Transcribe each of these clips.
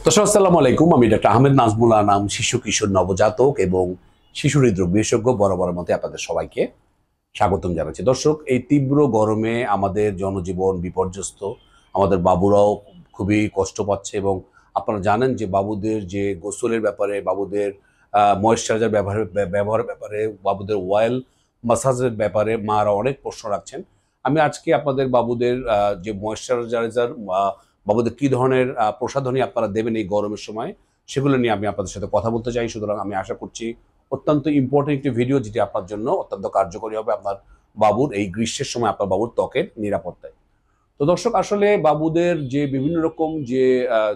দর্শক আসসালামু আলাইকুম। আমি ডাক্তার আহমেদ নাজমুল আনাম, শিশু কিশোর নবজাতক এবং শিশু হৃদরোগ বিশেষজ্ঞ। বরাবরের মতে আপনাদের সবাইকে স্বাগতম জানাচ্ছি। দর্শক, এই তীব্র গরমে আমাদের জনজীবন বিপর্যস্ত, আমাদের বাবুরাও খুবই কষ্ট পাচ্ছে এবং আপনারা জানেন যে বাবুদের যে গোসলের ব্যাপারে, বাবুদের ময়েশ্চারাইজার ব্যবহারের ব্যাপারে, বাবুদের অয়েল মাসাজের ব্যাপারে মারা অনেক প্রশ্ন রাখছেন। আমি আজকে আপনাদের বাবুদের যে ময়েশ্চারাইজার, বাবুদের কি ধরনের প্রসাধনী আপনারা দেবেন এই গরমের সময়, সেগুলো নিয়ে আমি আপনাদের সাথে কথা বলতে চাই। সুতরাং আমি আশা করছি অত্যন্ত ইম্পর্টেন্ট একটি ভিডিও, যেটি আপনার জন্য অত্যন্ত কার্যকরী হবে আপনার বাবুর এই গ্রীষ্মের সময় আপনার বাবুর ত্বকের নিরাপত্তায়। তো দর্শক, আসলে বাবুদের যে বিভিন্ন রকম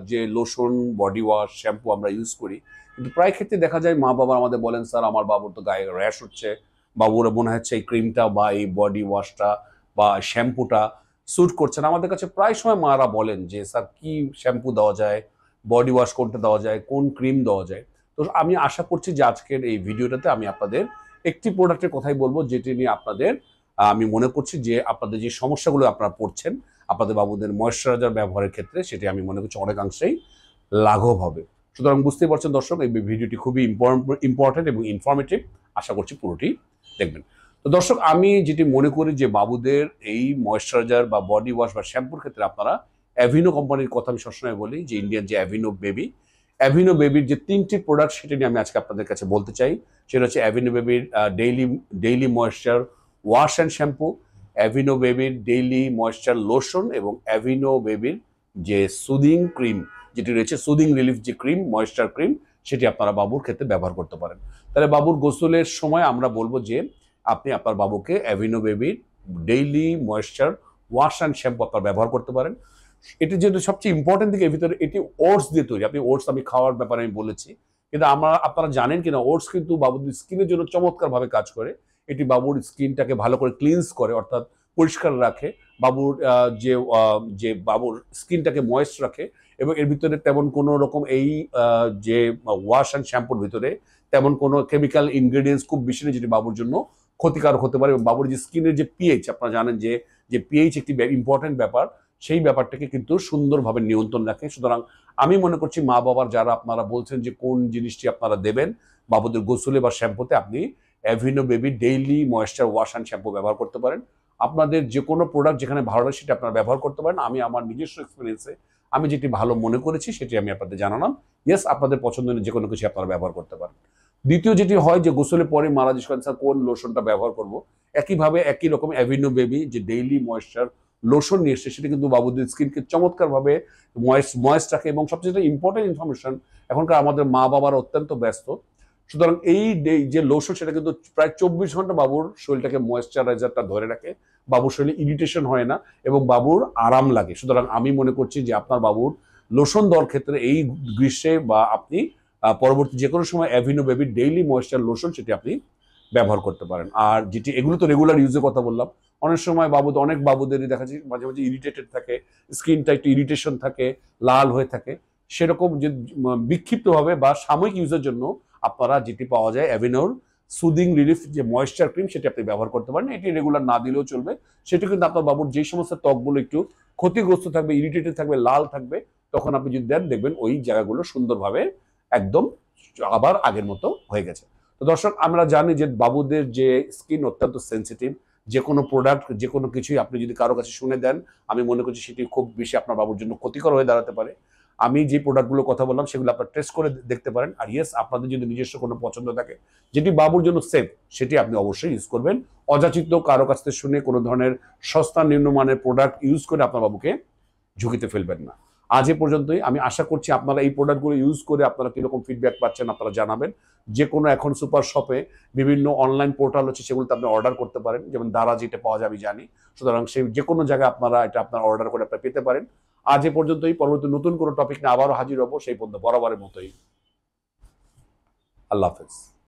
যে লোশন, বডি ওয়াশ, শ্যাম্পু আমরা ইউজ করি, কিন্তু প্রায় ক্ষেত্রে দেখা যায় মা বাবা আমাদের বলেন, স্যার আমার বাবুর তো গায়ে র্যাশ হচ্ছে, বাবুর মনে হচ্ছে এই ক্রিমটা বা এই বডি ওয়াশটা বা শ্যাম্পুটা স্যুট করছে না। আমাদের কাছে প্রায় সময় মারা বলেন যে স্যার কি শ্যাম্পু দেওয়া যায়, বডি ওয়াশ কোনটা দেওয়া যায়, কোন ক্রিম দেওয়া যায়। তো আমি আশা করছি যে আজকের এই ভিডিওটাতে আমি আপনাদের একটি প্রোডাক্টের কথাই বলবো, যেটি নিয়ে আপনাদের আমি মনে করছি যে আপনাদের যে সমস্যাগুলো আপনারা পড়ছেন আপনাদের বাবুদের ময়েশ্চারাইজার ব্যবহারের ক্ষেত্রে, সেটি আমি মনে করছি অনেকাংশেই লাঘব হবে। সুতরাং বুঝতেই পারছেন দর্শক, এই ভিডিওটি খুবই ইম্পর্টেন্ট এবং ইনফরমেটিভ। আশা করছি পুরোটি দেখবেন। তো দর্শক, আমি যেটি মনে করি যে বাবুদের এই ময়েশ্চারাইজার বা বডি ওয়াশ বা শ্যাম্পুর ক্ষেত্রে আপনারা অ্যাভিনো কোম্পানির কথা আমি সবসময় বলি, যে ইন্ডিয়ান যে অ্যাভিনো বেবির যে তিনটি প্রোডাক্ট, সেটা নিয়ে আমি আজকে আপনাদের কাছে বলতে চাই। সেটা হচ্ছে অ্যাভিনো বেবির daily moisture wash and shampoo, Aveeno বেবির ডেইলি ময়েশ্চার লোশন এবং অ্যাভিনো বেবির যে সুদিং ক্রিম, যেটি রয়েছে সুদিং রিলিফ যে ক্রিম, ময়েশ্চার ক্রিম, সেটি আপনারা বাবুর ক্ষেত্রে ব্যবহার করতে পারেন। তাহলে বাবুর গোসলের সময় আমরা বলবো যে আপনি আপনার বাবুকে অ্যাভিনো বেবির daily moisture wash and shampoo আপনার ব্যবহার করতে পারেন। এটি যেহেতু সবচেয়ে ইম্পর্টেন্ট দিকে, এর ভিতরে এটি ওটস দিয়ে তৈরি। আপনি ওটস, আমি খাওয়ার ব্যাপারে আমি বলেছি, কিন্তু আপনারা জানেন কিনা ওটস কিন্তু বাবুদের স্কিনের জন্য চমৎকার ভাবে কাজ করে। এটি বাবুর স্কিনটাকে ভালো করে ক্লিনস করে, অর্থাৎ পরিষ্কার রাখে। বাবুর যে বাবুর স্কিনটাকে ময়েস্ট রাখে এবং এর ভিতরে তেমন কোনো রকম এই যে ওয়াশ অ্যান্ড শ্যাম্পুর ভিতরে তেমন কোনো কেমিক্যাল ইনগ্রেডিয়েন্টস খুব বেশি নেই, যেটি বাবুর জন্য ক্ষতিকারক হতে পারে। এবং বাবুর যে স্কিনের যে পিএইচ, আপনারা জানেন যে যে পিএইচ একটি ইম্পর্টেন্ট ব্যাপার, সেই ব্যাপারটাকে কিন্তু সুন্দরভাবে নিয়ন্ত্রণ রাখে। সুতরাং আমি মনে করছি মা বাবার যারা আপনারা বলছেন যে কোন জিনিসটি আপনারা দেবেন বাবুদের গোসলে বা শ্যাম্পুতে, আপনি Aveeno baby daily moisture wash and shampoo ব্যবহার করতে পারেন। আপনাদের যে কোনো প্রোডাক্ট যেখানে ভালো লাগে সেটা আপনারা ব্যবহার করতে পারেন। আমি আমার নিজস্ব এক্সপিরিয়েন্সে আমি যেটি ভালো মনে করেছি সেটি আমি আপনাদের জানালাম। ইয়েস, আপনাদের পছন্দের যে কোনো কিছু আপনারা ব্যবহার করতে পারেন। দ্বিতীয় যেটি হয় যে গোসলে পরে মারা জিজ্ঞেস করেন, স্যার কোন লোশনটা ব্যবহার করব। একইভাবে একই রকম অ্যাভিনো বেবি যে ডেইলি ময়েশ্চার লোশন নিয়ে এসছে, সেটা কিন্তু বাবুদের স্কিনকে চমৎকারভাবে ময়েস্ট রাখে। এবং সবচেয়ে ইম্পর্টেন্ট ইনফরমেশন, এখনকার আমাদের মা বাবারা অত্যন্ত ব্যস্ত, সুতরাং এই যে লোশন, সেটা কিন্তু প্রায় 24 ঘন্টা বাবুর শরীরটাকে ময়েশ্চারাইজারটা ধরে রাখে। বাবুর শরীরে ইরিটেশন হয় না এবং বাবুর আরাম লাগে। সুতরাং আমি মনে করছি যে আপনার বাবুর লোশন দেওয়ার ক্ষেত্রে এই গ্রীষ্মে বা আপনি পরবর্তী যে কোনো সময় অ্যাভিনো বেবির ডেইলি ময়েশ্চার লোশন সেটি আপনি ব্যবহার করতে পারেন। আর যেটি এগুলো তো রেগুলার ইউজের কথা বললাম। অনেক সময় অনেক বাবুদেরই দেখা যায় মাঝে মাঝে ইরিটেটেড থাকে, স্কিনটা একটু ইরিটেশন থাকে, লাল হয়ে থাকে। সেরকম যে বিক্ষিপ্তভাবে বা সাময়িক ইউজের জন্য আপনারা যেটি পাওয়া যায় অ্যাভিনোর সুদিং রিলিফ যে ময়েশ্চার ক্রিম, সেটি আপনি ব্যবহার করতে পারেন। এটি রেগুলার না দিলেও চলবে। সেটি কিন্তু আপনার বাবুর যে সমস্ত ত্বকগুলো একটু ক্ষতিগ্রস্ত থাকবে, ইরিটেটেড থাকবে, লাল থাকবে, তখন আপনি যদি দেন দেখবেন ওই জায়গাগুলো সুন্দরভাবে একদম আবার আগের মতো হয়ে গেছে। তো দর্শক, আমরা জানি যে বাবুদের যে স্কিন অত্যন্ত সেন্সিটিভ। যে কোনো প্রোডাক্ট, যে কোনো কিছুই আপনি যদি কারো কাছে শুনে দেন, আমি মনে করছি সেটি খুব বেশি আপনার বাবুর জন্য ক্ষতিকর হয়ে দাঁড়াতে পারে। আমি যে প্রোডাক্টগুলোর কথা বললাম সেগুলো আপনার টেস্ট করে দেখতে পারেন। আর ইয়েস, আপনাদের যদি নিজস্ব কোনো পছন্দ থাকে যেটি বাবুর জন্য সেফ, সেটি আপনি অবশ্যই ইউজ করবেন। অযাচিত কারো কাছ থেকে শুনে কোনো ধরনের সস্তা নিম্নমানের প্রোডাক্ট ইউজ করে আপনার বাবুকে ঝুঁকিতে ফেলবেন না। আজ এ পর্যন্তই। আমি আশা করছি আপনারা এই প্রোডাক্টগুলো ইউজ করে আপনারা কিরকম ফিডব্যাক পাচ্ছেন আপনারা জানাবেন। যে কোনো এখন সুপার শপে বিভিন্ন অনলাইন পোর্টাল হচ্ছে, সেগুলোতে আপনি অর্ডার করতে পারেন, যেমন দারাজ এটা পাওয়া যায় আমি জানি। সুতরাং সেই যে কোনো জায়গায় আপনারা এটা আপনার অর্ডার করে আপনারা পেতে পারেন। আজ এ পর্যন্তই। পরবর্তী নতুন কোনো টপিক নিয়ে আবারও হাজির হবো, সেই পর্যন্ত বরাবরের মতোই। আল্লাহ হাফেজ।